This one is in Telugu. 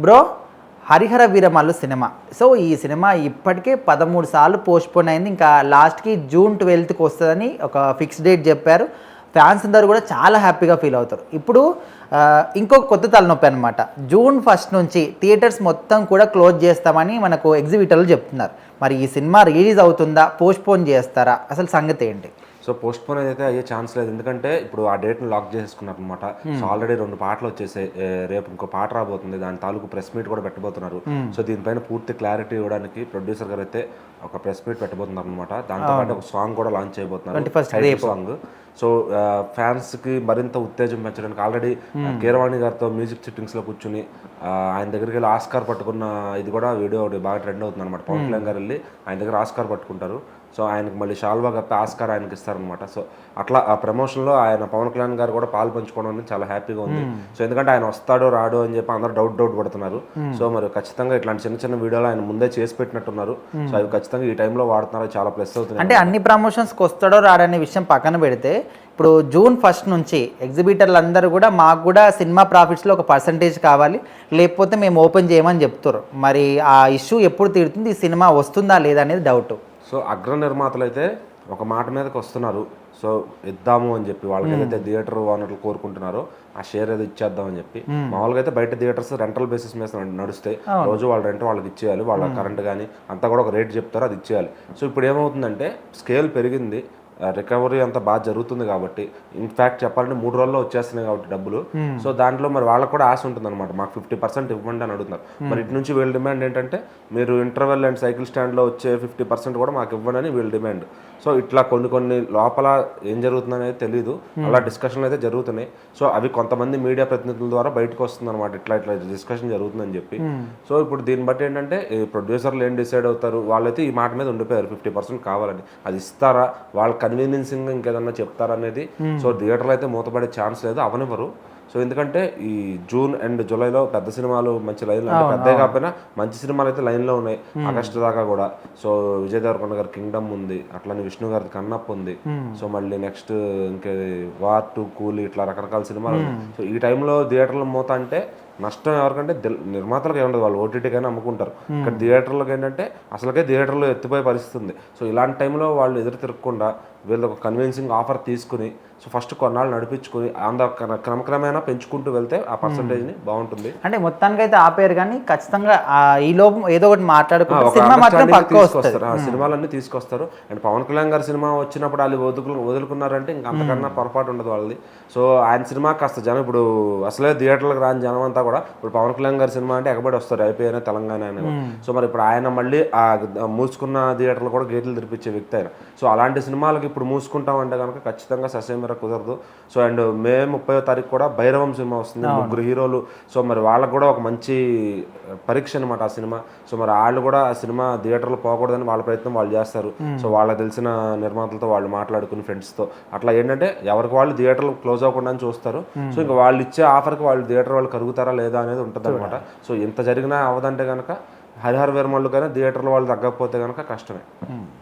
Bro, 'Harihara Veeramallu' cinema. So, ఈ సినిమా ఇప్పటికే 13 సార్లు పోస్ట్‌పోన్ అయింది. ఇంకా లాస్ట్‌కి జూన్ 12కి వస్తదని ఒక ఫిక్స్ డేట్ చెప్పారు. ఫ్యాన్స్ అందరూ కూడా చాలా హ్యాపీగా ఫీల్ అవుతారు. ఇప్పుడు ఇంకొక కొత్త తలనొప్పి అనమాట. జూన్ 1 నుంచి థియేటర్స్ మొత్తం కూడా క్లోజ్ చేస్తామని మనకు ఎగ్జిబిటర్లు చెప్తున్నారు. మరి ఈ సినిమా రిలీజ్ అవుతుందా? పోస్ట్‌పోన్ చేస్తారా? అసలు సంగతి ఏంటి? సో పోస్ట్‌పోన్ అయితే అయ్యే ఛాన్స్ లేదు. ఎందుకంటే ఇప్పుడు ఆ డేట్‌ని లాక్ చేసేసుకున్నారనమాట. సో ఆల్రెడీ 2 పాటలు వచ్చేసాయి. రేపు ఇంకో పాట రాబోతుంది. దాని తాలూకు ప్రెస్ మీట్ కూడా పెట్టబోతున్నారు. సో దీనిపైన పూర్తి క్లారిటీ ఇవ్వడానికి ప్రొడ్యూసర్ గారు అయితే ఒక ప్రెస్ మీట్ పెట్టబోతున్నారనమాట. దాంతోపాటు ఒక సాంగ్ కూడా లాంచ్ చేయబోతున్నారు. 21st song. సో ఫ్యాన్స్కి మరింత ఉత్తేజం పెంచడానికి ఆల్రెడీ కీరవాణి గారితో మ్యూజిక్ సిట్టింగ్స్లో కూర్చుని ఆయన దగ్గరికి వెళ్ళి ఆస్కార్ పట్టుకున్న ఇది కూడా వీడియో ఒకటి బాగా ట్రెండ్ అవుతుంది అనమాట. పవన్ కళ్యాణ్ గారు వెళ్ళి ఆయన దగ్గర ఆస్కార్ పట్టుకుంటారు. సో ఆయనకు మళ్ళీ షాల్వా కప్పి ఆస్కార్ ఆయనకి ఇస్తారనమాట. సో అట్లా ఆ ప్రమోషన్లో ఆయన పవన్ కళ్యాణ్ గారు కూడా పాలు పంచుకోవడం అనేది చాలా హ్యాపీగా ఉంది. సో ఎందుకంటే ఆయన వస్తాడో రాడో అని చెప్పి అందరూ డౌట్ పడుతున్నారు. సో మరి ఖచ్చితంగా ఇట్లాంటి చిన్న చిన్న వీడియోలు ఆయన ముందే చేసి పెట్టినట్టున్నారు. సో అవి ఖచ్చితంగా ఈ టైంలో వాడుతున్నారు. చాలా ప్లస్ అవుతుంది. అంటే అన్ని ప్రమోషన్స్కి వస్తాడో రాడనే విషయం పక్కన పెడితే, ఇప్పుడు జూన్ 1 నుంచి ఎగ్జిబిటర్లు అందరూ కూడా మాకు కూడా సినిమా ప్రాఫిట్స్లో ఒక పర్సంటేజ్ కావాలి, లేకపోతే మేము ఓపెన్ చేయమని చెప్తారు. మరి ఆ ఇష్యూ ఎప్పుడు తీరుతుంది? ఈ సినిమా వస్తుందా లేదా అనేది డౌట్. సో అగ్ర నిర్మాతలు అయితే ఒక మాట మీదకి వస్తున్నారు. సో ఇద్దాము అని చెప్పి వాళ్ళకి ఏదైతే థియేటర్ ఓనర్లు కోరుకుంటున్నారో ఆ షేర్ ఏదో ఇచ్చేద్దాం చెప్పి. మామూలుగా అయితే బయట థియేటర్స్ రెంటల్ బేసిస్ మీద నడుస్తాయి. రోజు వాళ్ళ రెంట్ వాళ్ళకి ఇచ్చేయాలి. వాళ్ళ కరెంట్ కానీ అంతా కూడా ఒక రేట్ చెప్తారు, అది ఇచ్చేయాలి. సో ఇప్పుడు ఏమవుతుందంటే స్కేల్ పెరిగింది, రికవరీ అంతా బాగా జరుగుతుంది కాబట్టి, ఇన్ఫ్యాక్ట్ చెప్పాలంటే 3 రోజుల్లో వచ్చేస్తున్నాయి కాబట్టి డబ్బులు. సో దాంట్లో మరి వాళ్ళకి కూడా ఆశ ఉంటుంది అనమాట. మాకు 50% ఇవ్వండి అని అడుగుతున్నారు. మరి ఇటు నుంచి వీళ్ళ డిమాండ్ ఏంటంటే మీరు ఇంటర్వెల్ అండ్ సైకిల్ స్టాండ్లో వచ్చే 50% కూడా మాకు ఇవ్వండి అని వీళ్ళ డిమాండ్. సో ఇట్లా కొన్ని లోపల ఏం జరుగుతుంది అనేది తెలియదు. అలా డిస్కషన్లు అయితే జరుగుతున్నాయి. సో అవి కొంతమంది మీడియా ప్రతినిధుల ద్వారా బయటకు వస్తుంది అనమాట. ఇట్లా డిస్కషన్ జరుగుతుందని చెప్పి. సో ఇప్పుడు దీన్ని బట్టి ఏంటంటే ఈ ప్రొడ్యూసర్లు ఏం డిసైడ్ అవుతారు, వాళ్ళైతే ఈ మాట మీద ఉండిపోయారు 50% కావాలని. అది ఇస్తారా, వాళ్ళ కన్వీనియన్సింగ్ ఇంకేదన్నా చెప్తారా అనేది. సో థియేటర్లో అయితే మూతపడే ఛాన్స్ లేదు, అవనివ్వరు. సో ఎందుకంటే ఈ జూన్ అండ్ జూలైలో పెద్ద సినిమాలు మంచి లైన్లో, అంటే పెద్ద కాకపోయినా మంచి సినిమాలు అయితే లైన్లో ఉన్నాయి ఆగస్టు దాకా కూడా. సో విజయ్ దేవరకొండ గారి కింగ్డమ్ ఉంది, అట్లనే విష్ణు గారి కన్నప్ప ఉంది. సో మళ్ళీ నెక్స్ట్ ఇంకే వార్ 2, కూలీ, ఇట్లా రకరకాల సినిమాలు ఉన్నాయి. సో ఈ టైంలో థియేటర్లో మూత అంటే నష్టం ఎవరికంటే నిర్మాతలకు ఏముండదు, వాళ్ళు ఓటీటీకైనా అమ్ముకుంటారు. ఇక్కడ థియేటర్లకు ఏంటంటే అసలుకే థియేటర్లో ఎత్తిపోయే పరిస్థితి ఉంది. సో ఇలాంటి టైంలో వాళ్ళు ఎదురు తిరగకుండా వీళ్ళు ఒక కన్విన్సింగ్ ఆఫర్ తీసుకుని సో ఫస్ట్ కొన్నాళ్ళు నడిపించుకుని క్రమక్రమేణా పెంచుకుంటూ వెళ్తే ఆ పర్సంటేజ్ని బాగుంటుంది. అంటే మొత్తానికి అయితే ఆపేరు, కానీ ఖచ్చితంగా ఈ లోపు ఏదో ఒకటి మాట్లాడుకుంటారు, సినిమాలన్నీ తీసుకొస్తారు. అండ్ పవన్ కళ్యాణ్ గారి సినిమా వచ్చినప్పుడు వాళ్ళు వదులుకున్నారంటే ఇంకా అంతకన్నా పొరపాటు ఉండదు వాళ్ళది. సో ఆయన సినిమా కాస్త జనం ఇప్పుడు అసలే థియేటర్లకు రాని జనం అంతా కూడా ఇప్పుడు పవన్ కళ్యాణ్ గారి సినిమా అంటే ఎగబడి వస్తారు, అయిపోయినా తెలంగాణ అని. సో మరి ఇప్పుడు ఆయన మళ్ళీ ఆ మూసుకున్న థియేటర్లు కూడా గేట్లు తెరిపించే వ్యక్తి ఆయన. సో అలాంటి సినిమాలకి ఇప్పుడు మూసుకుంటామంటే కనుక ఖచ్చితంగా ససేమిర కుదరదు. సో అండ్ మే 30వ తారీఖు కూడా భైరవం సినిమా వస్తుంది, 3 హీరోలు. సో మరి వాళ్ళకు కూడా ఒక మంచి పరీక్ష అనమాట ఆ సినిమా. సో మరి వాళ్ళు కూడా ఆ సినిమా థియేటర్లో పోకూడదని వాళ్ళ ప్రయత్నం వాళ్ళు చేస్తారు. సో వాళ్ళకి తెలిసిన నిర్మాతలతో వాళ్ళు మాట్లాడుకుని ఫ్రెండ్స్తో అట్లా ఏంటంటే ఎవరికి వాళ్ళు థియేటర్లు క్లోజ్ అవ్వకుండా చూస్తారు. సో ఇంకా వాళ్ళు ఇచ్చే ఆఫర్కి వాళ్ళు థియేటర్ వాళ్ళు కరుగుతారా లేదా అనేది ఉంటుంది అనమాట. సో ఇంత జరిగినా అవదంటే కనుక 'హరిహర వీరమల్లు' కానీ థియేటర్లో వాళ్ళు తగ్గకపోతే కనుక కష్టమే.